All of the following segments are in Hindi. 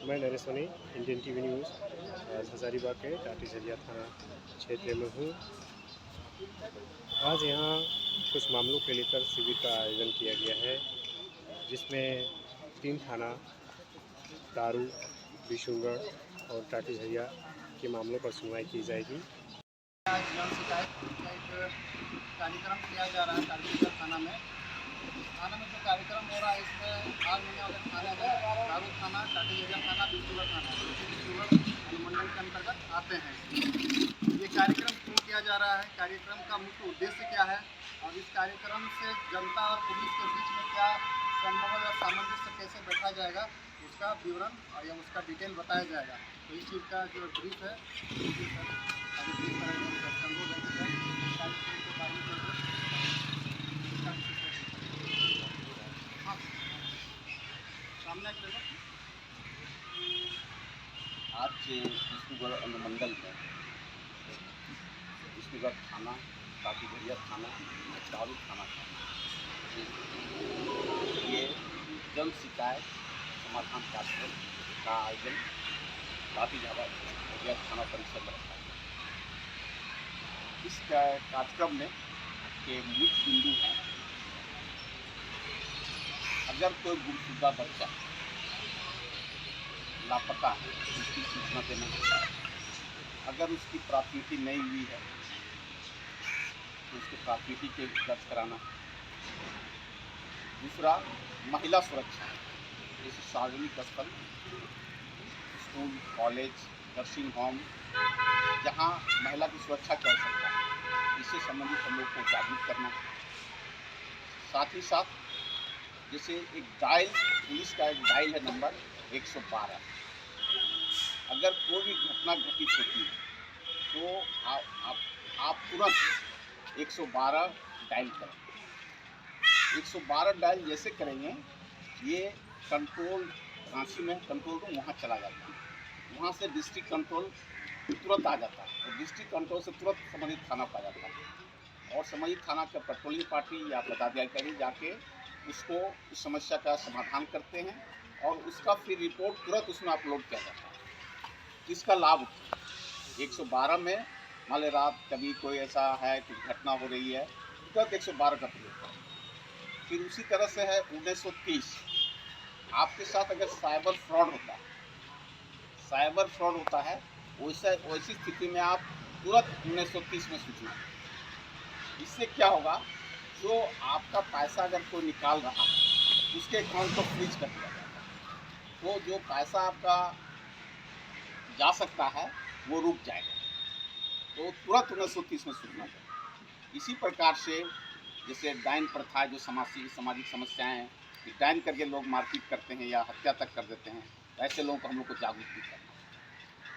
मैं Naresh Soni, Indian TV news Hazaribagh के टाटी झरिया थाना क्षेत्र में हूँ। आज यहाँ कुछ मामलों को लेकर शिविर का आयोजन किया गया है, जिसमें 3 थाना दारू, बिशुनगढ़ और टाटी झरिया के मामलों पर सुनवाई की जाएगी। आज जन शिकायत का एक कार्यक्रम किया जा रहा है टाटी थाना में। थाना में जो कार्यक्रम हो रहा है इसमें हाल होने वाले थाने हैं दारू थाना, टाटी झरिया थाना, बिशुनगढ़ थाना, बिशुनगढ़ अनुमंडल के अंतर्गत आते हैं। ये कार्यक्रम क्यों किया जा रहा है, कार्यक्रम का मुख्य उद्देश्य क्या है और इस कार्यक्रम से जनता और पुलिस के बीच में क्या समन्वय और सामंजस्य कैसे बैठा जाएगा, उसका विवरण या उसका डिटेल बताया जाएगा। तो इस चीज़ का जो ब्रीफ है अभी ब्रीफ करेंगे संबोधन के कार्यक्रम के बारे में। हाँ, सामने आज विष्णुगढ़ अनुमंडल में विष्णुगढ़ थाना, टाटी झरिया थाना, दारू थाना ये जन शिकायत समाधान कार्यक्रम का आयोजन टाटी झरिया थाना परिसर में रखा गया। इस कार्यक्रम में के मुख्य बिंदु हैं, अगर कोई गुमशुदा बच्चा लापता है उसकी सूचना देना, अगर उसकी प्राथमिकी नहीं हुई है तो उसकी प्राथमिकी के दर्ज कराना। दूसरा, महिला सुरक्षा, जैसे सार्वजनिक स्थल, स्कूल, कॉलेज, नर्सिंग होम, जहाँ महिला की सुरक्षा की आवश्यकता है, इससे संबंधित हम लोग को जागरूक करना। साथ ही साथ जैसे एक डायल, पुलिस का एक डायल है नंबर 112, अगर कोई भी घटना घटित होती है तो आप तुरंत 112 डायल करें। 112 डायल जैसे करेंगे, ये कंट्रोल रांची में कंट्रोल रूम वहाँ चला जाता है, वहाँ से डिस्ट्रिक्ट कंट्रोल तुरंत आ जाता है और डिस्ट्रिक्ट कंट्रोल से तुरंत संबंधित थाना पर आ जाता है और संबंधित थाना का पेट्रोलिंग पार्टी या पदाधिकारी जाके उसको उस समस्या का समाधान करते हैं और उसका फिर रिपोर्ट तुरंत उसमें अपलोड किया जाता है। इसका लाभ 112 में मान ली रात कभी कोई ऐसा है कुछ घटना हो रही है, तुरंत 112 का प्रयोग करें। फिर उसी तरह से है 1930, आपके साथ अगर साइबर फ्रॉड होता है वैसी स्थिति में आप तुरंत 1930 में सूचना दें। इससे क्या होगा, जो आपका पैसा अगर कोई निकाल रहा है उसके अकाउंट को फ्रीज कर दिया जाएगा, तो जो पैसा आपका जा सकता है वो रुक जाएगा, तो तुरंत 1930 में सूचना दें। इसी प्रकार से जैसे डायन प्रथा, जो सामाजिक समस्याएं हैं कि डायन करके लोग मारपीट करते हैं या हत्या तक कर देते हैं, ऐसे लोगों को हम लोग को जागरूक भी करना।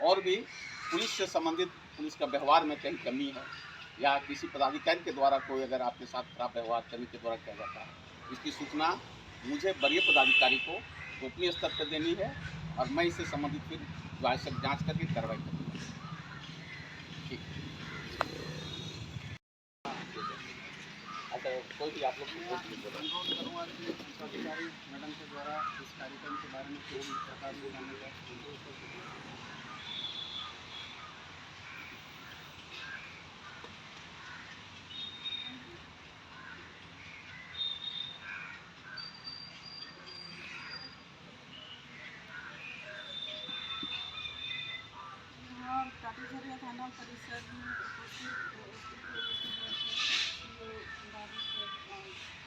और भी पुलिस से संबंधित, पुलिस का व्यवहार में कहीं कमी है या किसी पदाधिकारी के द्वारा कोई अगर आपके साथ खराब व्यवहार कर्मी के द्वारा किया जाता है, इसकी सूचना मुझे वरीय पदाधिकारी को गोपनीय स्तर पर देनी है और मैं इससे संबंधित फिर आवश्यक जाँच करके कार्रवाई करूँगा। ठीक, अच्छा, कोई भी आप लोग अनुरोध करूँगा कि जिलाधिकारी मैडम के द्वारा इस कार्यक्रम के बारे में कोई भी प्रकार से जानने का टाटी झरिया थाना परिसर में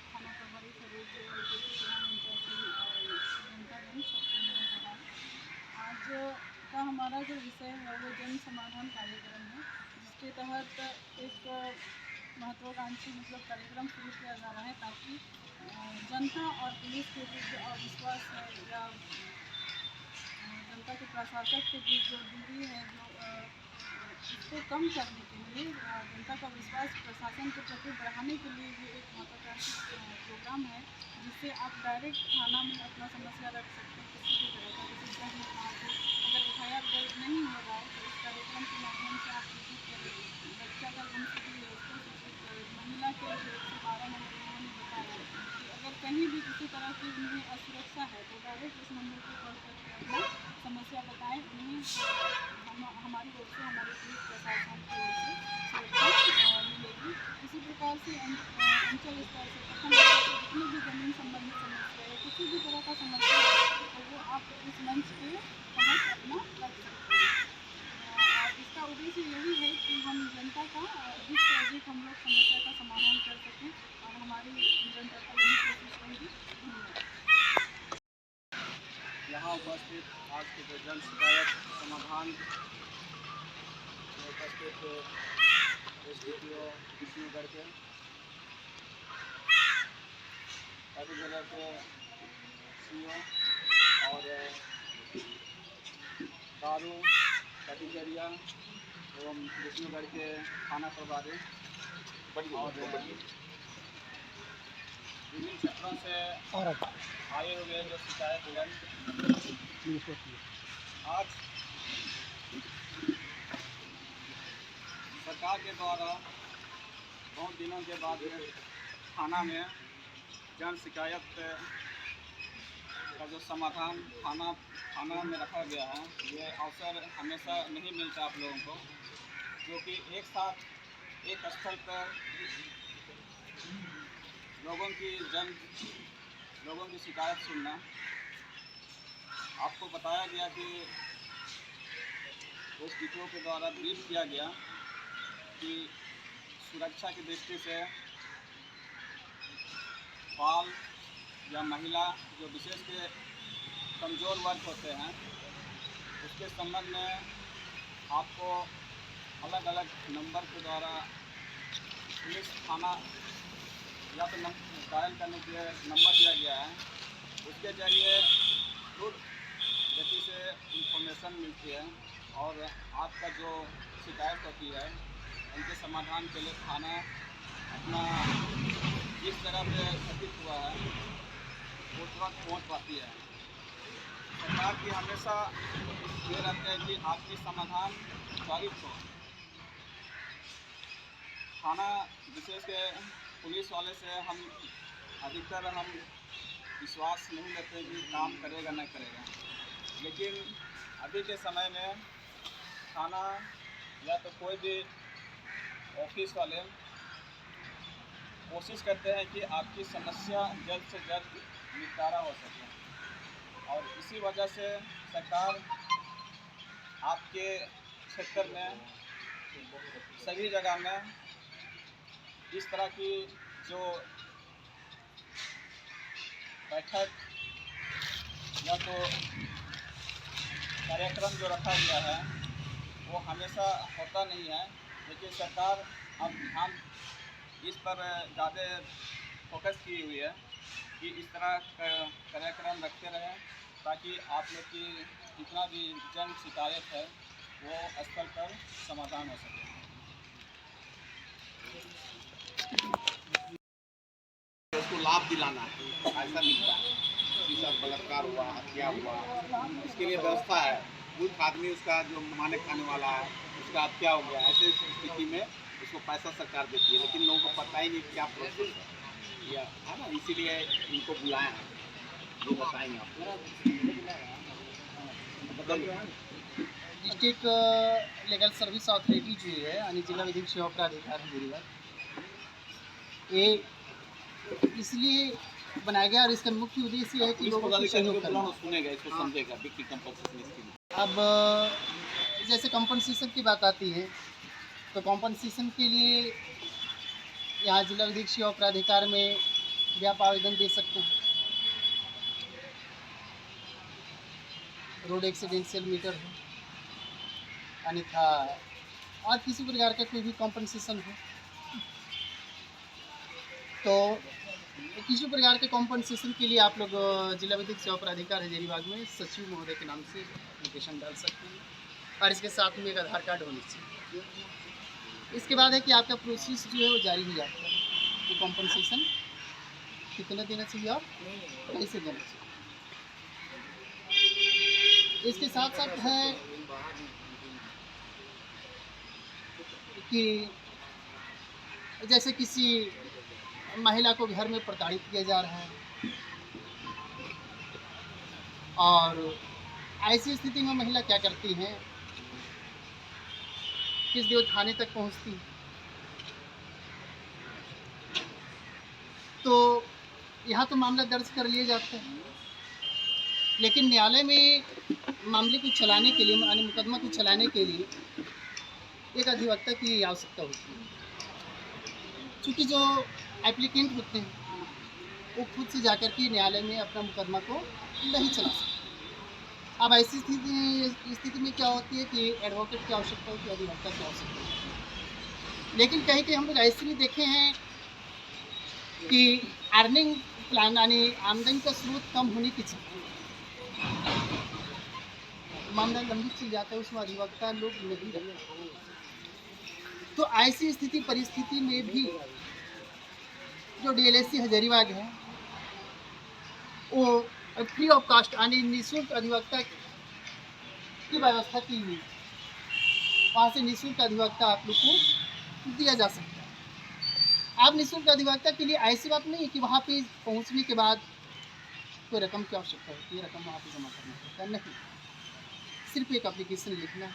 थाना प्रभारी आज का हमारा जो विषय है वो जन समाधान कार्यक्रम है, जिसके तहत एक महत्वाकांक्षी कार्यक्रम शुरू किया जा रहा है ताकि जनता और पुलिस के बीच जो अविश्वास है या जनता के प्रशासक के बीच जो दूरी है, जो इसको कम करने के लिए, जनता का विश्वास प्रशासन के प्रति बढ़ाने के लिए ये एक महत्वाकांक्षी प्रोग्राम है, जिससे आप डायरेक्ट थाना में अपना समस्या रख सकते हैं। किसी भी तरह का किसी तरह अगर FIR दर्ज नहीं हो रहा है तो इस कार्यक्रम के माध्यम से आप सूचित करें। बच्चा का गुमशुदगी है उसको सूचित करें। महिला के 112 नंबर उन्होंने बताया कि अगर कहीं भी किसी तरह की उन्हें असुरक्षा है तो डायरेक्ट इस नंबर पर कॉल करके अपना समस्या बताएं उन्हें हमारी ओर से, हमारे पुलिस प्रशासन की ओर से सुरक्षा मिलेगी। इसी प्रकार से अंचल स्तर से प्रखंड स्तर से जितनी भी ज़मीन संबंधी समस्या है, किसी भी तरह का समस्या है, तो वो आप इस मंच के तहत अपना रख सकते हैं। और इसका उद्देश्य यही है कि हम जनता का अधिक से अधिक हम लोग समस्या का समाधान कर सकें, और हमारी जनता का यही कोशिश रहेगी। धन्यवाद। यहाँ उपस्थित आज के जो जन शिकायत समाधान में उपस्थित SDPO विष्णुगढ़ के, टाटी जिले के CO और दारू, कटिजरिया एवं विष्णुगढ़ के थाना प्रभारी और विभिन्न क्षेत्रों से आए हुए जो शिकायतगण आज सरकार के द्वारा बहुत दिनों के बाद थाना में जन शिकायत का जो समाधान थाना में रखा गया है, ये अवसर हमेशा नहीं मिलता आप लोगों को, जो कि एक साथ एक स्थल पर लोगों की शिकायत सुनना। आपको बताया गया कि SDPO के द्वारा ब्रीफ किया गया कि सुरक्षा की दृष्टि से बाल या महिला जो विशेष के कमज़ोर वर्ग होते हैं, उसके संबंध में आपको अलग अलग नंबर के द्वारा पुलिस थाना या तो डायल करने के लिए नंबर दिया गया है, उसके जरिए तुरंत गति से इंफॉर्मेशन मिलती है और आपका जो शिकायत होती है उनके समाधान के लिए थाना अपना जिस जगह पे घटित हुआ है वो तुरंत पहुँच पाती है। सरकार की हमेशा ये रहता है कि आपकी समाधान त्वरित हो। थाना विशेष के पुलिस वाले से हम अधिकतर विश्वास नहीं लेते कि काम करेगा न करेगा, लेकिन अभी के समय में थाना या तो कोई भी ऑफिस वाले कोशिश करते हैं कि आपकी समस्या जल्द से जल्द निपटारा हो सके, और इसी वजह से सरकार आपके क्षेत्र में सभी जगह में इस तरह की जो बैठक या तो कार्यक्रम जो रखा गया है वो हमेशा होता नहीं है, लेकिन सरकार अब ध्यान इस पर ज़्यादा फोकस की हुई है कि इस तरह का कार्यक्रम रखते रहें ताकि आप लोग की जितना भी जन शिकायत है वो स्थल पर समाधान हो सके। उसको लाभ दिलाना है, ऐसा मिलता है। जैसा बलात्कार हुआ, हत्या हुआ, इसके लिए व्यवस्था है। मूर्ख आदमी उसका जो माने खाने वाला है उसका हत्या हो गया, ऐसे स्थिति में उसको पैसा सरकार देती है, लेकिन लोगों को पता ही नहीं क्या प्रोसेस है ना, इसीलिए इनको बुलाया है। ये बताएंगे आप। डिस्ट्रिक्ट लीगल सर्विस अथॉरिटी जो है यानी जिला विधिक सेवा प्राधिकार है जिला, ये इसलिए बनाया गया और इसका मुख्य उद्देश्य है कि लोगों को सहयोग करना। सुनेगा, इसको समझेगा विक्टिम कंपनसेशन स्कीम। अब जैसे कंपनसेशन की बात आती है तो कंपनसेशन के लिए यहाँ जिला विधिक सेवा प्राधिकार में भी आप आवेदन दे सकते हैं। रोड एक्सीडेंशियल मीटर हो, अन्यथा और किसी प्रकार का कोई भी कंपनसेशन हो, तो किसी प्रकार के कंपनसेशन के लिए आप लोग जिला विधिक सेवा प्राधिकार हजारीबाग में सचिव महोदय के नाम से एप्लीकेशन डाल सकते हैं, और इसके साथ में एक आधार कार्ड होनी चाहिए। इसके बाद है कि आपका प्रोसेस जो है वो जारी हो जाता है कि कंपनसेशन कितना देना चाहिए और कैसे देना चाहिए। इसके साथ साथ है कि जैसे किसी महिला को घर में प्रताड़ित किया जा रहा है और ऐसी स्थिति में महिला क्या करती हैं, किस देव थाने तक पहुंचती हैं। तो यहाँ तो मामला दर्ज कर लिया जाता है, लेकिन न्यायालय में मामले को चलाने के लिए, यानी मुकदमा को चलाने के लिए एक अधिवक्ता की आवश्यकता होती है, क्योंकि जो एप्लीकेंट होते हैं वो खुद से जाकर के न्यायालय में अपना मुकदमा को नहीं चला सकते। अब ऐसी स्थिति में क्या होती है कि एडवोकेट की आवश्यकता होती है, अधिवक्ता की आवश्यकता होती है। लेकिन कहीं कहीं हम लोग ऐसे भी देखे हैं कि अर्निंग प्लान यानी आमदनी का स्रोत कम होने की चलते मामला लंबित चल जाता है, उसमें अधिवक्ता लोग नहीं रखते। तो ऐसी स्थिति परिस्थिति में भी जो डीएलएससी हजारीबाग है वो फ्री ऑफ कॉस्ट यानी निःशुल्क अधिवक्ता की व्यवस्था की हुई, वहाँ से निःशुल्क अधिवक्ता आप लोग को दिया जा सकता है। आप निःशुल्क अधिवक्ता के लिए ऐसी बात नहीं है कि वहाँ पे पहुँचने के बाद कोई रकम की आवश्यकता होती है, रकम वहाँ पे जमा करना पड़ता है, नहीं, सिर्फ एक एप्लीकेशन लिखना है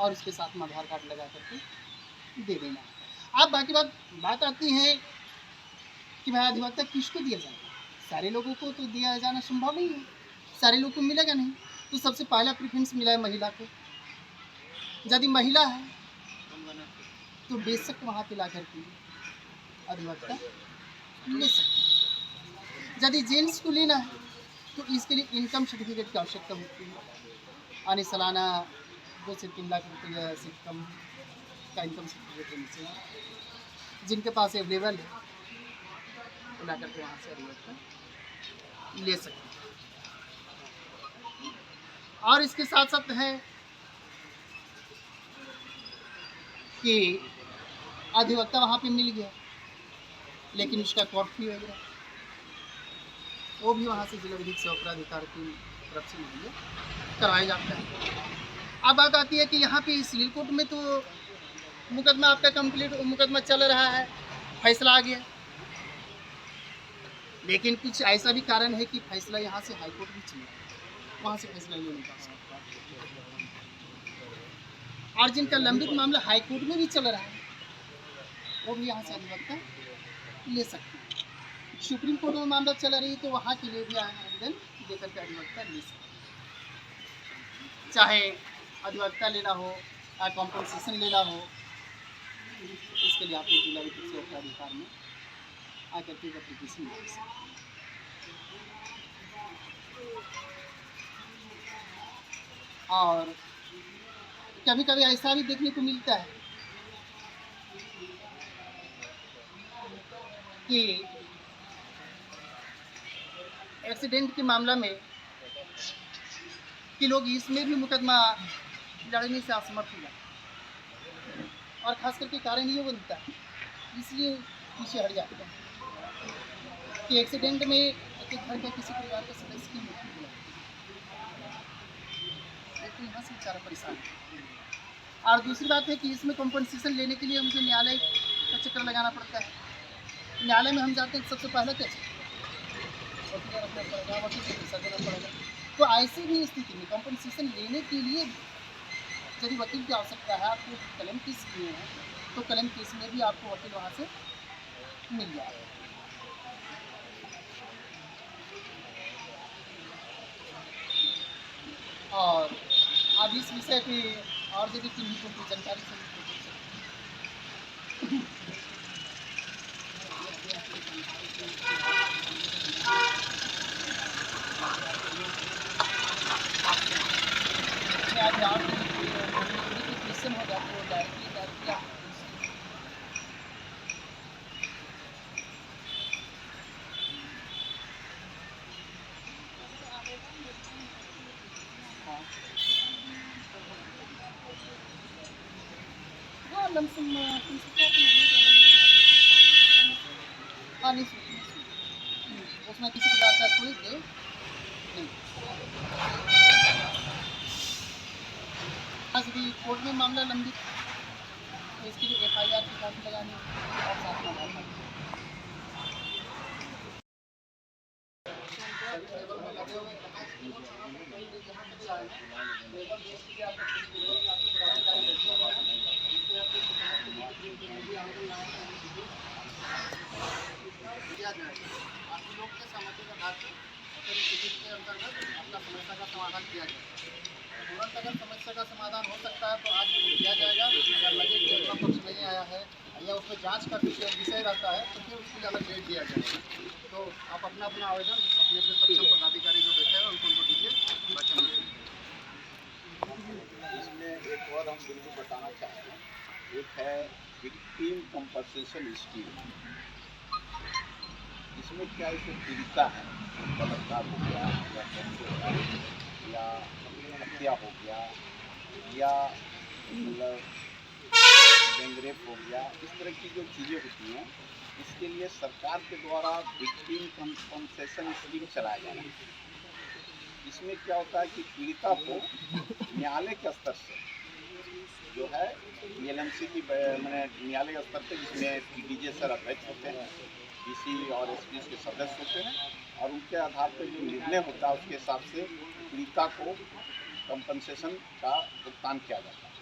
और उसके साथ में आधार कार्ड लगा करके दे देना है। अब बाकी बात आती है कि भाई अधिवक्ता किसको दिया जाएगा। सारे लोगों को तो दिया जाना संभव नहीं है, सारे लोगों को मिलेगा नहीं। तो सबसे पहला प्रेफरेंस मिला है महिला को। यदि महिला है तो बेशक वहाँ पे ला करके अधिवक्ता ले सकते हैं। यदि जेंट्स को लेना है तो इसके लिए इनकम सर्टिफिकेट की आवश्यकता होती है, यानी सालाना 2 से 3 लाख रुपये से कम का इनकम सर्टिफिकेट होना चाहिए। जिनके पास अवेलेबल है तो ला करके वहाँ से अधिवक्ता ले सकते हैं। और इसके साथ साथ है कि अधिवक्ता वहाँ पे मिल गया, लेकिन उसका कोर्ट फी वगैरह वो भी वहाँ से जिला विधिक सेवा प्राधिकार की तरफ से मुहैया करवाया जाता है। अब बात आती है कि यहाँ पे सिविल कोर्ट में तो मुकदमा आपका कंप्लीट मुकदमा चल रहा है, फैसला आ गया, लेकिन कुछ ऐसा भी कारण है कि फैसला यहाँ से हाई कोर्ट भी चल रहा है, वहाँ से फैसला नहीं निकाल सकता। और जिनका लंबित मामला हाई कोर्ट में भी चल रहा है वो भी यहाँ से अधिवक्ता ले सकते हैं। सुप्रीम कोर्ट में मामला चल रही है तो वहाँ के लिए भी आवेदन देकर के अधिवक्ता ले सकते हैं। चाहे अधिवक्ता लेना हो या कॉम्पनसेशन लेना हो, इसके लिए आपको जिला विधिक सेवा प्राधिकार में आकर के एप्लीकेशन ले सकते हैं। और कभी कभी ऐसा भी देखने को मिलता है कि एक्सीडेंट के मामला में कि लोग इसमें भी मुकदमा लड़ने से असमर्थ हो जाते हैं, और खास करके कारण ये बनता है, इसलिए पीछे हट जाते हैं कि एक्सीडेंट में एक घर का किसी परिवार के सदस्य की मृत्यु हो जाती है, तो यहाँ से बेचारा परेशान है। और दूसरी बात है कि इसमें कॉम्पनसेशन लेने के लिए मुझे न्यायालय का चक्कर लगाना पड़ता है। न्यायालय में हम जाते हैं सबसे पहले क्या वकील रखना पड़ेगा, वकील को पैसा देना पड़ेगा। तो ऐसी भी स्थिति में कॉम्पनसेशन लेने के लिए यदि वकील की आवश्यकता है, आपको क्लेम केस लिए हैं तो क्लेम केस में भी आपको वकील वहाँ से मिल जाएगा। और अब इस विषय पे और यदि किन्हीं को जानकारी से क्वेश्चन हो जाता है डायरेक्टली लमसम उसमें किसी प्रकार का कोई दे नहीं। यदि कोर्ट में मामला लंबित तो इसके लिए FIR की कॉपी लगानी और साथ में आधार कार्ड आए हैं केवल देश के लिए आपको पदाधिकारी बैठे हुए हैं जिससे आपको समाज के लिए जो भी आंदोलन लाए हैं दिया जाएगा। बाकी लोग के सहमति के आधार पर फिर शिविर के अंतर्गत आपका समस्या का समाधान किया जाएगा। तुरंत अगर समस्या का समाधान हो सकता है तो आज किया जाएगा। अगर लगे कि अगला पक्ष नहीं आया है या उसमें जांच का विषय रहता है तो फिर उसके लिए अलग डेट दिया जाएगा। तो आप अपना अपना आवेदन अपने सक्षम पदाधिकारी जो बैठे हैं उनको दीजिए। इसमें एक और हम बिल्कुल बताना चाह रहे हैं, एक है विक्टिम कंपनसेशन स्कीम। इसमें क्या इसमें पीड़िता है, बलात्कार हो गया या हत्या हो गया या मतलब गैंगरेप हो गया, इस तरह की जो चीज़ें होती हैं इसके लिए सरकार के द्वारा विक्टिम कंपनसेशन स्कीम चलाया जा रहा है। इसमें क्या होता है कि पीड़िता को न्यायालय के स्तर से जो है BLMC की मैंने न्यायालय के स्तर पे जिसमें PDJ सर अध्यक्ष होते हैं, DC और SP के सदस्य होते हैं और उनके आधार पर जो निर्णय होता है उसके हिसाब से पीड़िता को कंपनसेशन का भुगतान किया जाता है।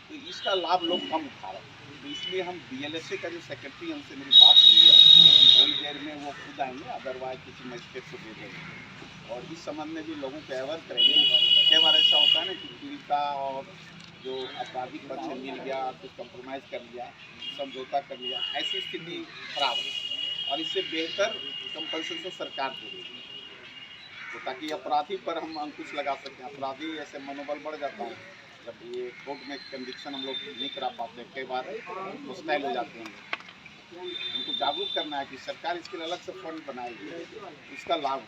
तो इसका लाभ लोग कम उठा रहे हैं। तो इसलिए हम BLSA का जो सेक्रेटरी हमसे मेरी बात हुई है थोड़ी देर में वो खुद आएंगे, अदरवाइज किसी मजिस्ट्रेट को दे देंगे और इस संबंध में भी लोगों को अवेयर करेंगे। कई बार ऐसा होता है ना कि पीड़िता और जो आपराधिक पक्ष से मिल गया, कुछ कंप्रोमाइज़ कर लिया, समझौता कर लिया, ऐसी स्थिति खराब है और इससे बेहतर कंपनसेशन सरकार दे रही है तो ताकि अपराधी पर हम अंकुश लगा सकें। अपराधी ऐसे मनोबल बढ़ जाता है जब ये कोर्ट में कन्विक्शन हम लोग नहीं करा पाते, कई बार मुस्तैल हो जाते हैं। उनको जागरूक करना है कि सरकार इसके लिए अलग से फंड बनाएगी, उसका लाभ